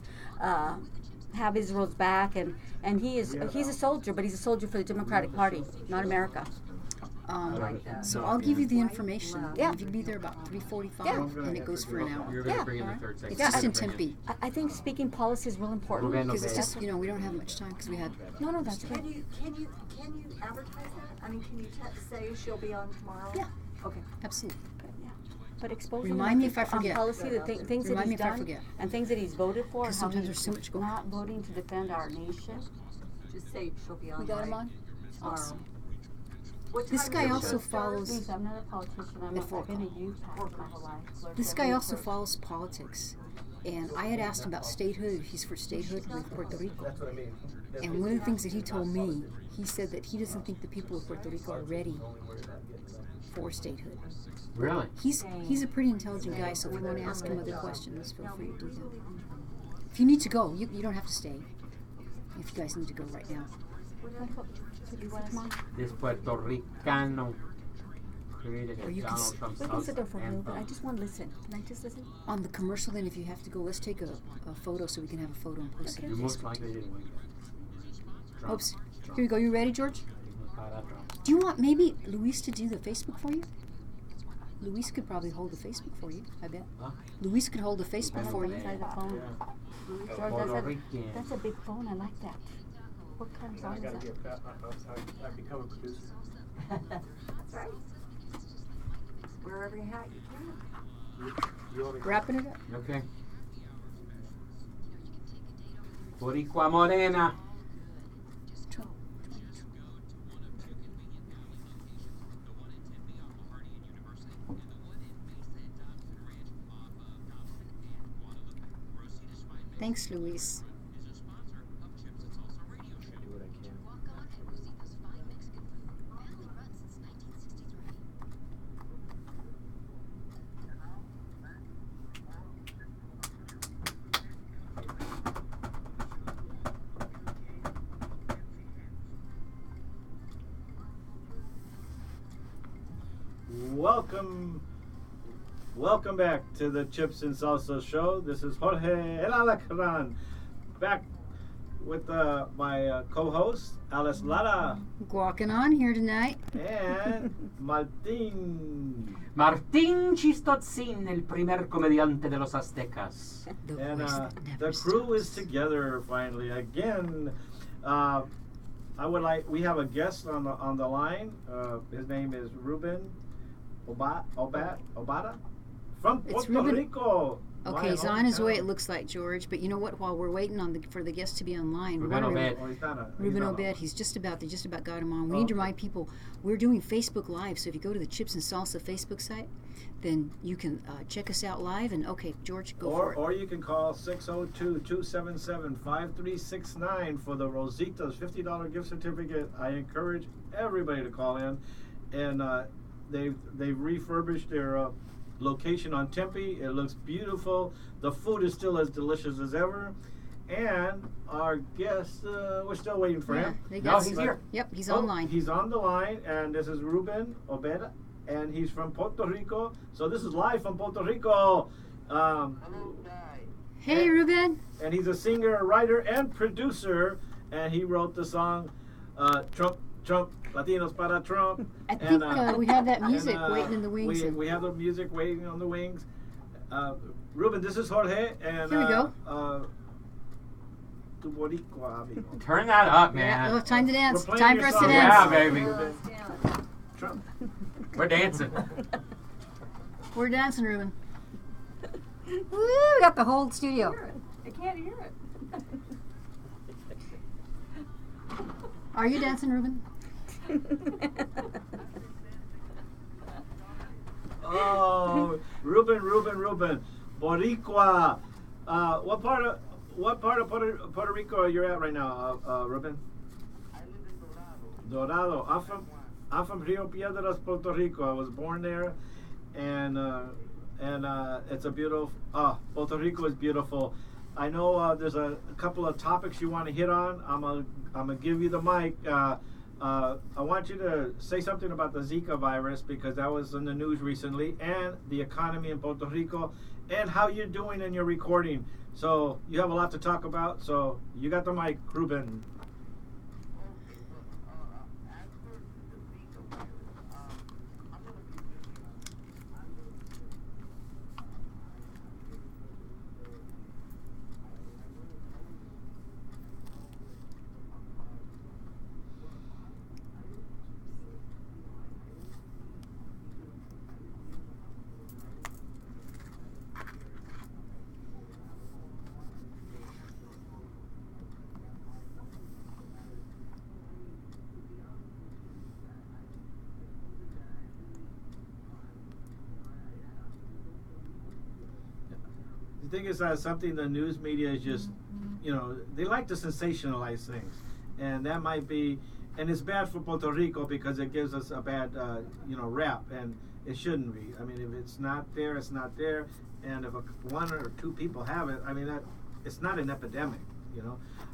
have Israel's back, and he's a soldier, but he's a soldier for the Democratic Party, not America. So I'll give you the information. Yeah. If you can be there about 3:45, Yeah. and it goes for an hour. You're going to Yeah. bring in the third segment. It's just in Bring in- Tempe. I think speaking policy is real important. Because it's just, we don't have much time because we had. No, that's Can good. you advertise that? I mean, can you say she'll be on tomorrow? Yeah. Okay. Absolutely. Yeah. But expose him Remind me on if I forget. policy, the things that Remind me he's if I done, forget. and things that he's voted for, 'Cause and how sometimes he's there's so much going on. not voting to defend our nation. Just say she'll be We on got him live on? tomorrow. Awesome. What This time guy is it also start? follows. Please, I'm not a politician. At 4 I've been o'clock. a youth pastor my whole life. Lord, This help guy me also church. follows politics. And I had asked him about statehood. He's for statehood with Puerto Rico. That's what I mean. And one of the things that he told me, he said that he doesn't think the people of Puerto Rico are ready for statehood. Really? He's a pretty intelligent guy, so if you want to ask him other questions, feel free to do that. If you need to go, you don't have to stay. If you guys need to go right now. This Puerto Ricano created Or you can Donald Trump We can sit there salsa for a minute, but I anthem. just want to listen. Can I just listen? On the commercial, then, if you have to go, let's take a photo so we can have a photo and post it You on most Facebook. likely didn't win. Trump. Oops. Here we go. You ready, George? Para Trump. Do you want maybe Luis to do the Facebook for you? Luis could probably hold the Facebook for you, I bet. Huh? Luis could hold the Facebook for you. Inside the phone. Yeah. George, Puerto Rican. that's a big phone. I like that. What kind of I phone gotta is get that? I become a producer. That's right. Wear every hat you can. You only Wrapping it up. Okay. Boricua Morena. Thanks, Luis. do what I can. Welcome back to the Chips and Salsa show. This is Jorge El Alacran, back with my co-host Alice Lara Walking on here tonight. and Martin. Martín Chistotzin, el primer comediante de los Aztecas. The And voice that the never crew is stops. together finally again. We have a guest on the line. His name is Ruben Obada from It's Puerto Ruben- Rico. Okay, my he's on his way, hometown. it looks like, George. But you know what? While we're waiting for the guest to be online, we Ruben want to Obed. Oh, he's not Ruben he's Obed, not they just about got him on. We Oh, need to okay. remind people we're doing Facebook Live, so if you go to the Chips and Salsa Facebook site, then you can check us out live. And okay, George, go for it. Or you can call 602-277-5369 for the Rosita's $50 gift certificate. I encourage everybody to call in. And they've refurbished their location on Tempe. It looks beautiful. The food is still as delicious as ever. And our guest, we're still waiting for Yeah, him. they No, got he's some- here. Yep, he's Oh, online. He's on the line, and this is Ruben Obeda, and he's from Puerto Rico. So this is live from Puerto Rico. Hey, Ruben. And he's a singer, writer, and producer. And he wrote the song Trump, Latinos para Trump. I think we have that music and, waiting in the wings. We have the music waiting on the wings. Ruben, this is Jorge. And, Here we go. Tu boricua, amigo. Turn that up, Yeah, man. oh, time to dance. We're playing Time your for us to song. dance. Yeah, baby. Trump. We're dancing. We're dancing, Ruben. Woo! We got the whole studio. I can't hear it. Are you dancing, Ruben? Oh, Ruben, Boricua. What part of Puerto Rico are you at right now, Ruben? Dorado. I'm from Rio Piedras, Puerto Rico. I was born there, and it's a beautiful. Puerto Rico is beautiful. I know there's a couple of topics you want to hit on. I'm gonna give you the mic. I want you to say something about the Zika virus because that was in the news recently, and the economy in Puerto Rico, and how you're doing in your recording. So you have a lot to talk about. So you got the mic, Ruben. the thing is that something the news media is just, they like to sensationalize things, and that might be, and it's bad for Puerto Rico because it gives us a bad, rap, and it shouldn't be. I mean, if it's not there, it's not there, and if one or two people have it, I mean, it's not an epidemic,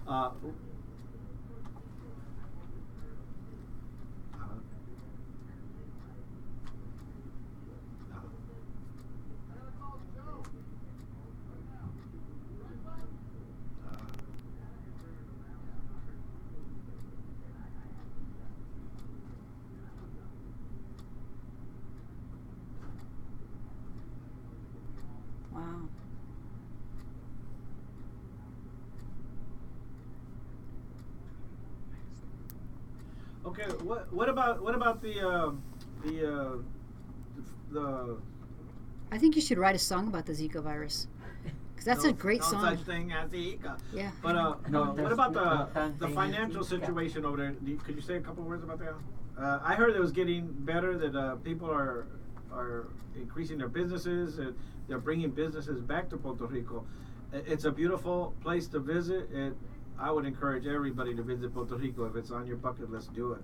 Uh, Wow. Okay, what about the I think you should write a song about the Zika virus. Because that's a great no song. such thing as Zika. Yeah. But what about the thing financial is Zika. situation over there? Could you say a couple words about that? I heard it was getting better. That people are increasing their businesses. And they're bringing businesses back to Puerto Rico. It's a beautiful place to visit. I would encourage everybody to visit Puerto Rico. If it's on your bucket list, do it.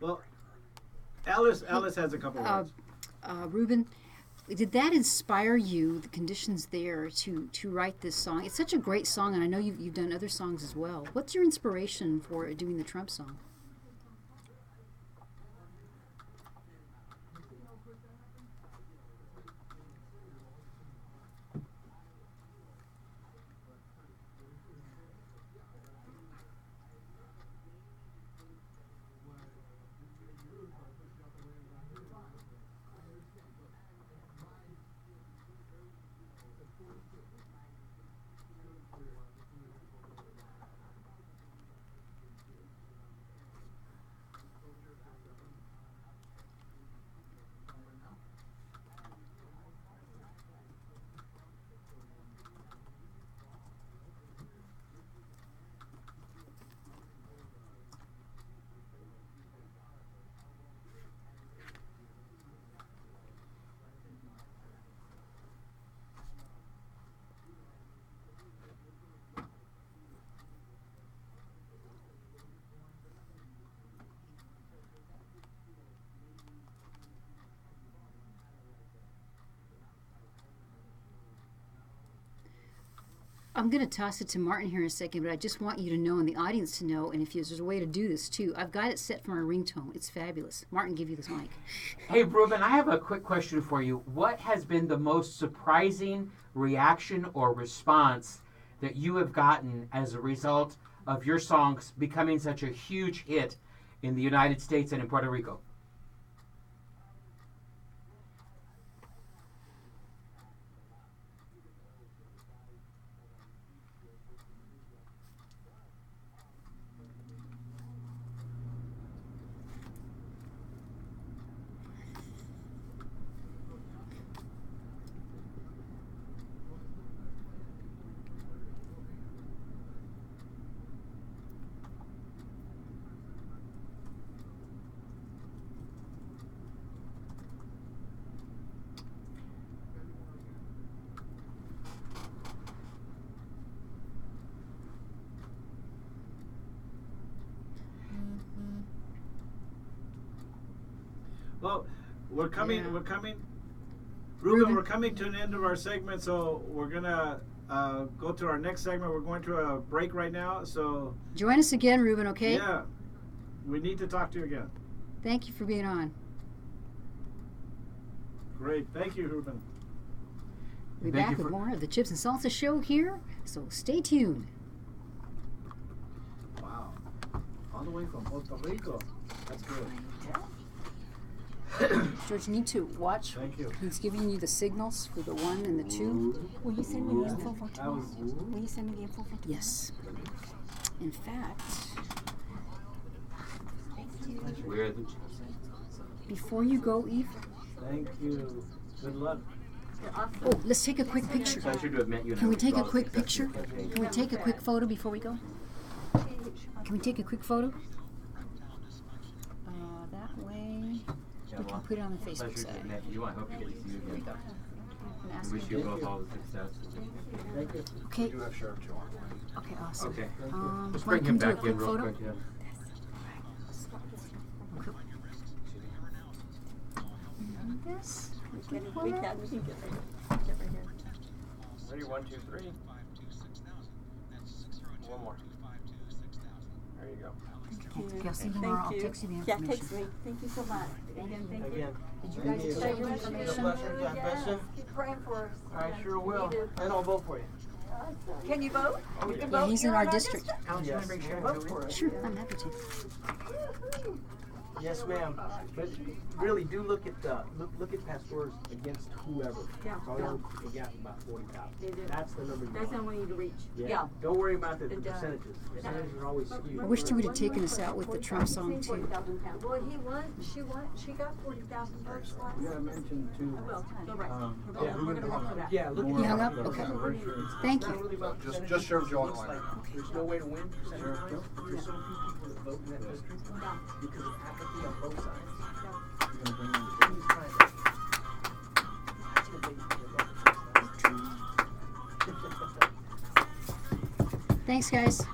Well, Alice has a couple words. Ruben, did that inspire you, the conditions there, to write this song? It's such a great song, and I know you've done other songs as well. What's your inspiration for doing the Trump song? I'm going to toss it to Martin here in a second, but I just want you to know and the audience to know, and if there's a way to do this too, I've got it set for a ringtone. It's fabulous. Martin, give you this mic. Hey, Ruben, I have a quick question for you. What has been the most surprising reaction or response that you have gotten as a result of your songs becoming such a huge hit in the United States and in Puerto Rico? Well, we're coming. Yeah. We're coming. Ruben. Ruben, we're coming to an end of our segment, so we're gonna go to our next segment. We're going to a break right now, so Join us again, Ruben, okay? yeah, we need to talk to you again. Thank you for being on. Great, thank you, Ruben. We'll be Thank back you with for- more of the Chips and Salsa show here, so stay tuned. Wow, all the way from Puerto Rico. That's good. George, you need to watch. Thank you. He's giving you the signals for the 1 and the 2. Will you send me the info for That tomorrow? was. Will you send me the info for tomorrow? Yes. In fact, We're the before you go, Eve, Thank you. Good luck. oh, let's take a quick picture. So I should have met you. Can we take a quick picture? Can we take a quick photo before we go? Can we take a quick photo? That way we can put it on the Facebook Pleasure to side. have met you. I hope you get to see you There we again. go. And I ask wish him. you both all the success. Thank you. Okay. We do have Sheriff Joe online. Okay, awesome. Okay. Let's Let's want bring to him do a back quick in real photo. quick. Yeah. This. We can get right here. Ready? 1, 2, 3. One more. There you go. Okay, I'll see you tomorrow. I'll text you the Yeah, information. text me. Thank you so much. Again, Again. did you guys exchange information? God bless you. Keep praying for us. I sure will. And I'll vote for you. Can you vote? You can Yeah, vote. he's in You're our on district. Yes. Vote for us. Sure, I'm happy to. Yes, ma'am. But really, do look at look at past scores against whoever. Yeah, So yeah. they got about 40,000. They do. That's the number. You That's want. what we need to reach. Yeah. Yeah. Don't worry about the It does. percentages. Percentages are always skewed. I wish you would have taken us out with the Trump song too. Well, he won. She got 40,000 votes last. You gotta mention too. Well, you're right. Yeah, We're gonna look for that. Yeah, look at He hung that. up? Okay. It's Thank not you. really about Just percentages. Sheriff Joe Looks online. like there's no way to win percentage-wise. There's so few people that vote in that district because of apathy on both sides. He's trying to- That's what they- Thanks, guys. See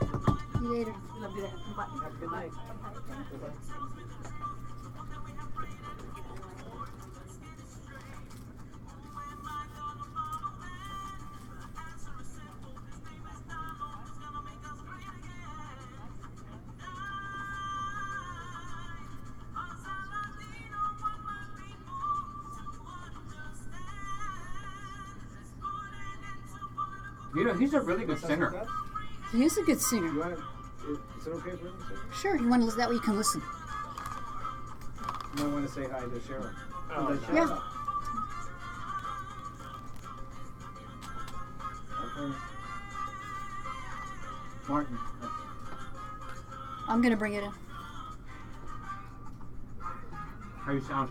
you later. Love you. Bye. Have a good night. Bye-bye. You know, he's a really good singer. He is a good singer. You want? Is it okay for him to say? Sure, you want to listen? That way you can listen. You might want to say hi to Sheriff. Oh, To the no. sheriff. Yeah. Okay. Martin. I'm gonna bring it in. How you sound?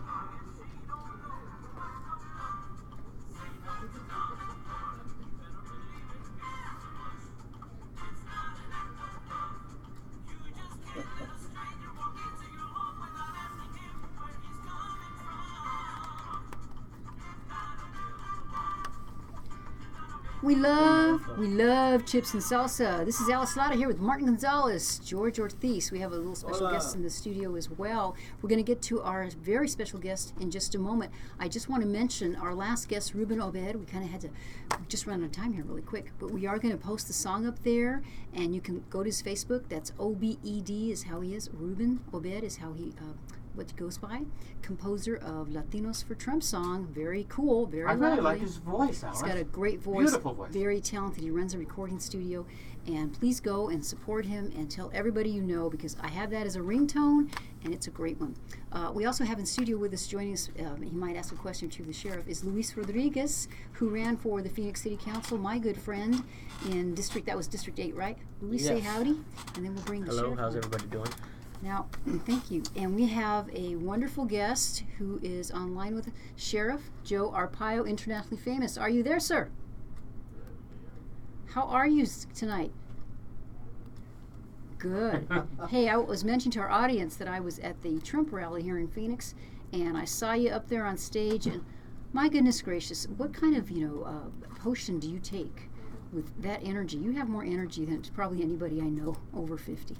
We love chips and salsa. This is Alice Lotta here with Martin Gonzalez, George Ortiz. We have a little special Hola. guest in the studio as well. We're going to get to our very special guest in just a moment. I just want to mention our last guest, Ruben Obed. We kind of had to just run out of time here really quick, but we are going to post the song up there, and you can go to his Facebook. That's OBED is how he is. Ruben Obed is how he what he goes by. Composer of Latinos for Trump song. Very cool. Very I really lovely. like his voice, Alice. He's got a great voice, Beautiful voice. very talented. He runs a recording studio, and please go and support him and tell everybody you know, because I have that as a ringtone, and it's a great one. We also have in studio with us, joining us, he might ask a question to the sheriff, is Luis Rodriguez, who ran for the Phoenix City Council, my good friend in District 8, right? Luis, say Yes. howdy, and then we'll bring the Hello, sheriff how's on. everybody doing? Now, thank you. And we have a wonderful guest who is online with Sheriff Joe Arpaio, internationally famous. Are you there, sir? How are you tonight? Good. Hey, I was mentioning to our audience that I was at the Trump rally here in Phoenix, and I saw you up there on stage, and my goodness gracious, what kind of, potion do you take with that energy? You have more energy than probably anybody I know over 50.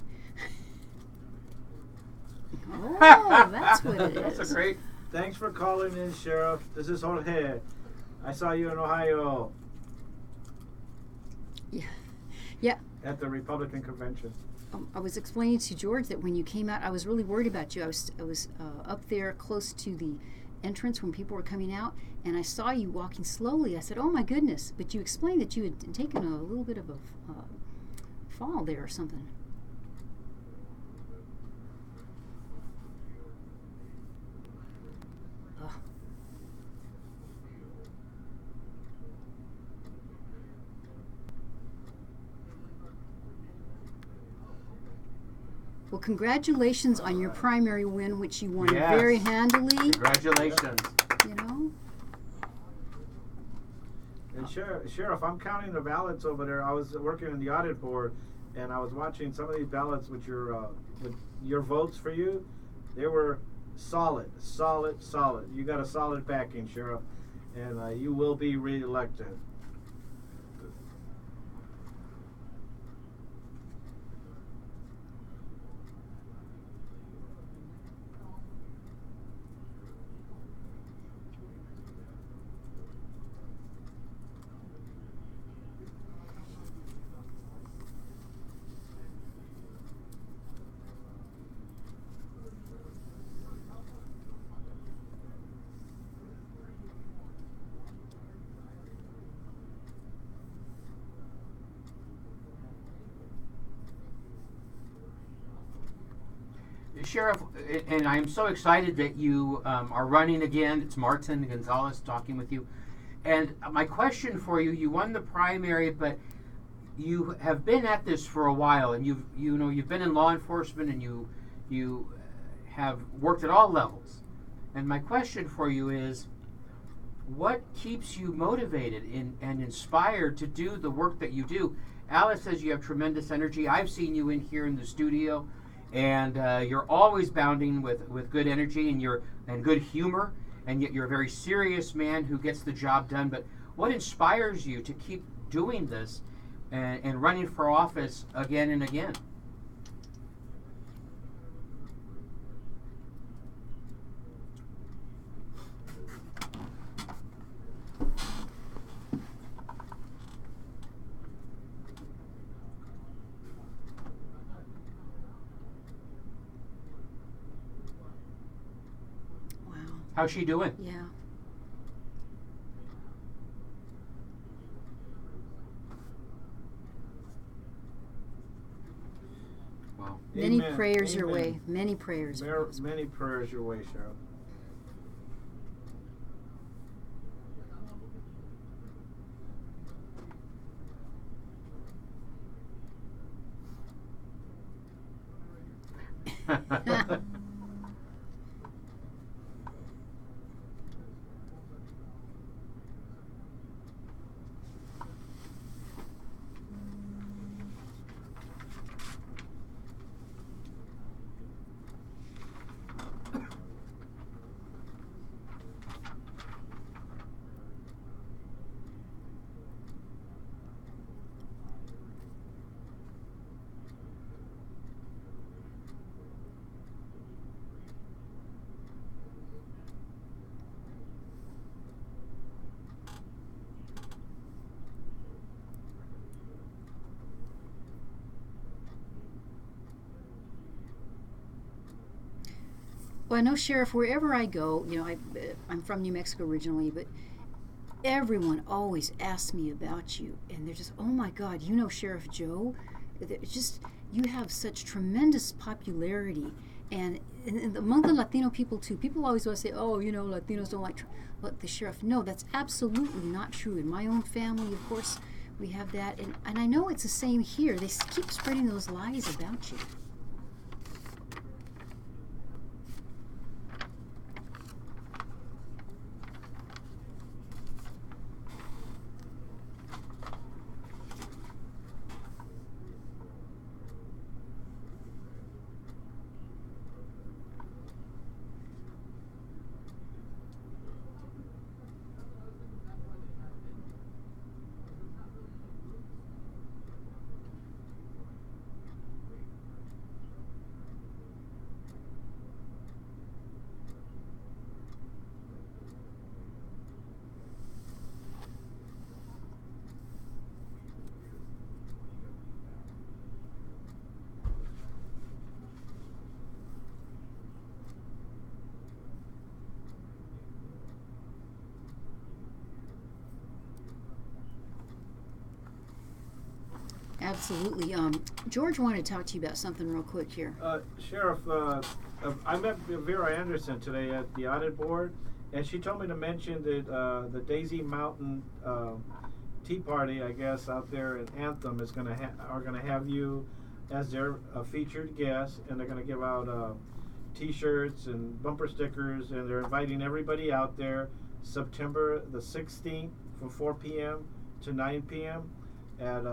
Oh, that's what it is. That's a great. Thanks for calling in, Sheriff. This is Jorge. I saw you in Ohio. Yeah. Yeah. At the Republican convention. I was explaining to George that when you came out, I was really worried about you. I was up there close to the entrance when people were coming out, and I saw you walking slowly. I said, "Oh my goodness!" But you explained that you had taken a little bit of a fall there or something. Ugh. Well, congratulations on your primary win, which you won very handily. Congratulations. You know? And Sheriff, I'm counting the ballots over there. I was working in the audit board, and I was watching some of these ballots with your votes for you. They were solid. You got a solid backing, Sheriff, and you will be reelected. Sheriff, and I'm so excited that you are running again. It's Martin Gonzalez talking with you. And my question for you, you won the primary, but you have been at this for a while, and you've been in law enforcement, and you have worked at all levels. And my question for you is, what keeps you motivated and inspired to do the work that you do? Alice says you have tremendous energy. I've seen you in here in the studio, and you're always bounding with good energy and good humor, and yet you're a very serious man who gets the job done. But what inspires you to keep doing this and running for office again and again? How's she doing? Yeah. Wow. Many Amen. prayers Amen. your way. Many prayers. Many prayers your way, Sheriff. Well, I know, Sheriff, wherever I go, I'm from New Mexico originally, but everyone always asks me about you. And they're just, oh my God, Sheriff Joe? It's just, you have such tremendous popularity. And among the Latino people, too, people always want to say, oh, Latinos don't like the sheriff. No, that's absolutely not true. In my own family, of course, we have that. And I know it's the same here. They keep spreading those lies about you. Absolutely. George wanted to talk to you about something real quick here. Sheriff, I met Vera Anderson today at the audit board, and she told me to mention that the Daisy Mountain Tea Party, I guess, out there in Anthem is are gonna have you as their featured guest, and they're gonna give out T-shirts and bumper stickers, and they're inviting everybody out there September the 16th from 4 p.m. to 9 p.m. at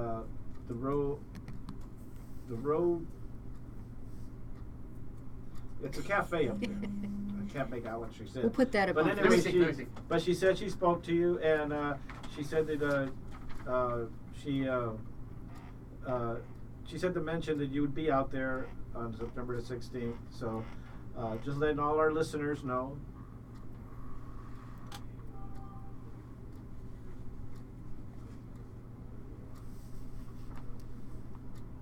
the road. It's a cafe up there. I can't make out what she said. We'll put that up But on anyway, Facebook. but she said she spoke to you, and she said that she said to mention that you would be out there on September the 16th. So just letting all our listeners know.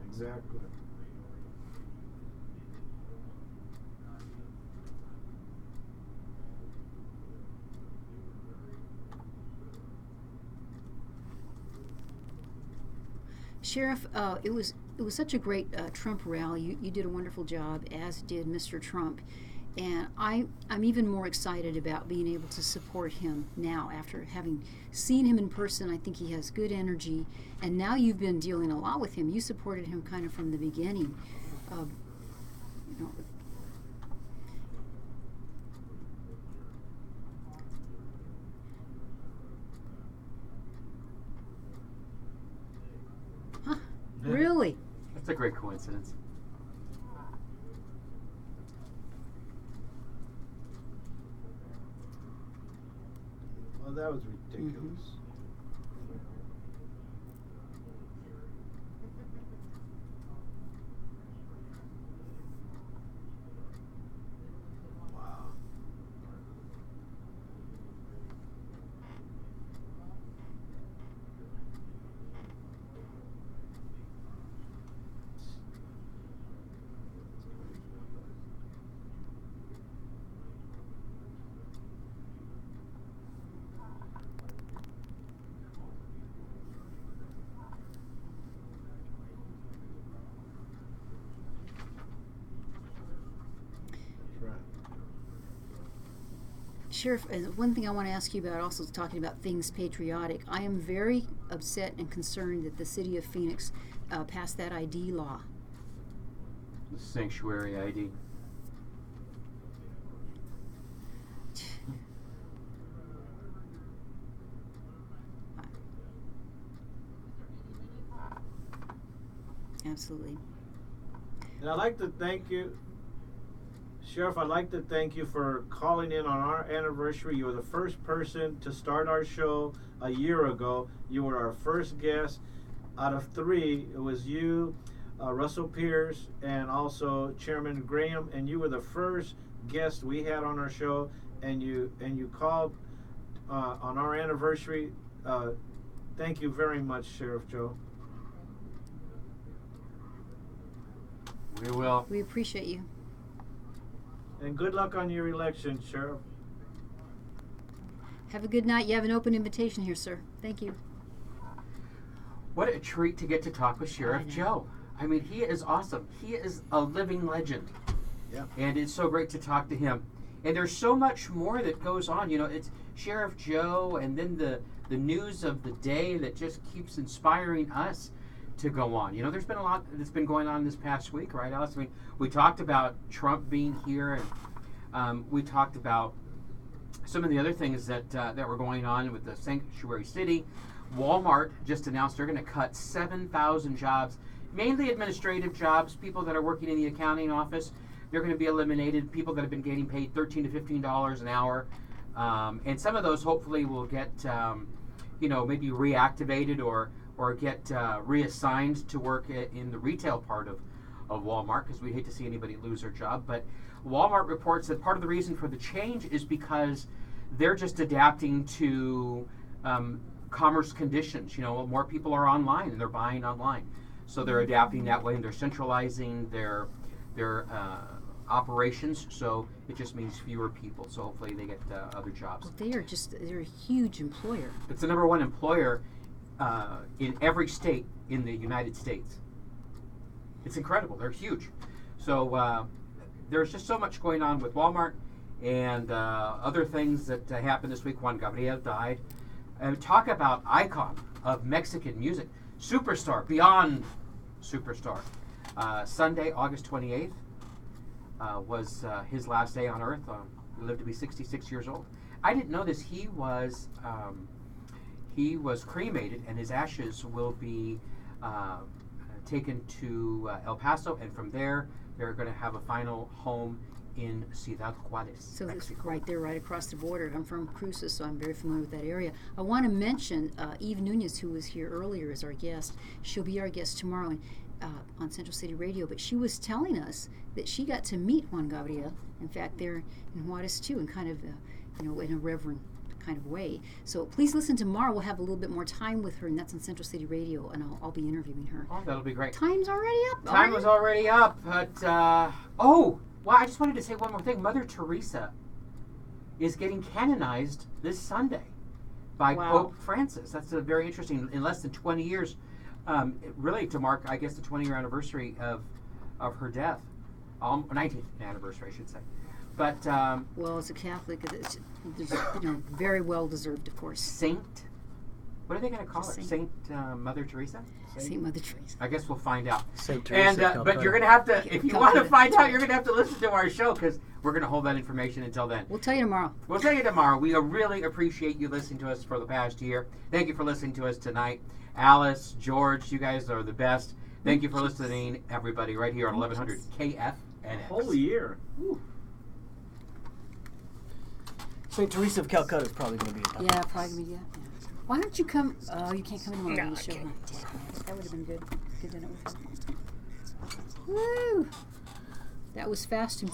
Exactly. Sheriff, it was such a great Trump rally. You did a wonderful job, as did Mr. Trump, and I'm even more excited about being able to support him now after having seen him in person. I think he has good energy, and now you've been dealing a lot with him. You supported him kind of from the beginning. You know, huh? Really? That's a great coincidence. Well, that was ridiculous. Wow. Right. Sheriff, one thing I want to ask you about, also talking about things patriotic, I am very upset and concerned that the city of Phoenix passed that ID law. The sanctuary ID. Absolutely. And I'd like to thank you, Sheriff, I'd like to thank you for calling in on our anniversary. You were the first person to start our show a year ago. You were our first guest. Out of 3, it was you, Russell Pierce, and also Chairman Graham, and you were the first guest we had on our show, and you called on our anniversary. Thank you very much, Sheriff Joe. We will. We appreciate you. And good luck on your election, Sheriff. Have a good night. You have an open invitation here, sir. Thank you. What a treat to get to talk with Sheriff Joe. I mean, he is awesome. He is a living legend. Yeah. And it's so great to talk to him. And there's so much more that goes on. You know, it's Sheriff Joe and then the news of the day that just keeps inspiring us to go on. You know, there's been a lot that's been going on this past week, right, Alice? I mean, we talked about Trump being here, and we talked about some of the other things that were going on with the sanctuary city. Walmart just announced they're going to cut 7,000 jobs, mainly administrative jobs, people that are working in the accounting office. They're going to be eliminated, people that have been getting paid $13 to $15 an hour. And some of those hopefully will get, maybe reactivated or get reassigned to work in the retail part of Walmart, because we hate to see anybody lose their job. But Walmart reports that part of the reason for the change is because they're just adapting to commerce conditions. You know, more people are online and they're buying online. So they're adapting that way, and they're centralizing their operations. So it just means fewer people. So hopefully they get other jobs. Well, they're a huge employer. It's the #1 employer in every state in the United States. It's incredible. They're huge. So there's just so much going on with Walmart and other things that happened this week. Juan Gabriel died. Talk about icon of Mexican music. Superstar, beyond superstar. Sunday, August 28th, was his last day on Earth. He lived to be 66 years old. I didn't know this. He was cremated, and his ashes will be taken to El Paso, and from there, they're going to have a final home in Ciudad Juarez, So it's Mexico. right there, right across the border. I'm from Cruces, so I'm very familiar with that area. I want to mention Eve Nunez, who was here earlier as our guest. She'll be our guest tomorrow on Central City Radio, but she was telling us that she got to meet Juan Gabriel, in fact, there in Juarez too, and kind of, in a reverent kind of way. So please listen tomorrow. We'll have a little bit more time with her, and that's on Central City Radio, and I'll be interviewing her. Oh, that'll be great. Time's already up. Time was already up, but well, I just wanted to say one more thing. Mother Teresa is getting canonized this Sunday by Wow. Pope Francis. That's a very interesting. In less than 20 years, really to mark, I guess, the 20-year anniversary of her death, 19th anniversary, I should say. But Well, as a Catholic, it's very well deserved, of course. Saint, what are they going to call her? Saint. Saint Mother Teresa? Saint Mother Teresa. I guess we'll find out. St. Teresa. And but you're going to have to, if you want to find out, you're going to have to listen to our show, because we're going to hold that information until then. We'll tell you tomorrow. We'll tell you tomorrow. We really appreciate you listening to us for the past year. Thank you for listening to us tonight. Alice, George, you guys are the best. Thank you for listening, everybody, right here on 1100 KFNX. Whole year. Woo. St. Teresa of Calcutta is probably going to be a Yeah, probably. Yeah. Why don't you come? Oh, you can't come into my radio show. I can't. That would have been good. Good dinner with her. Woo! That was fast and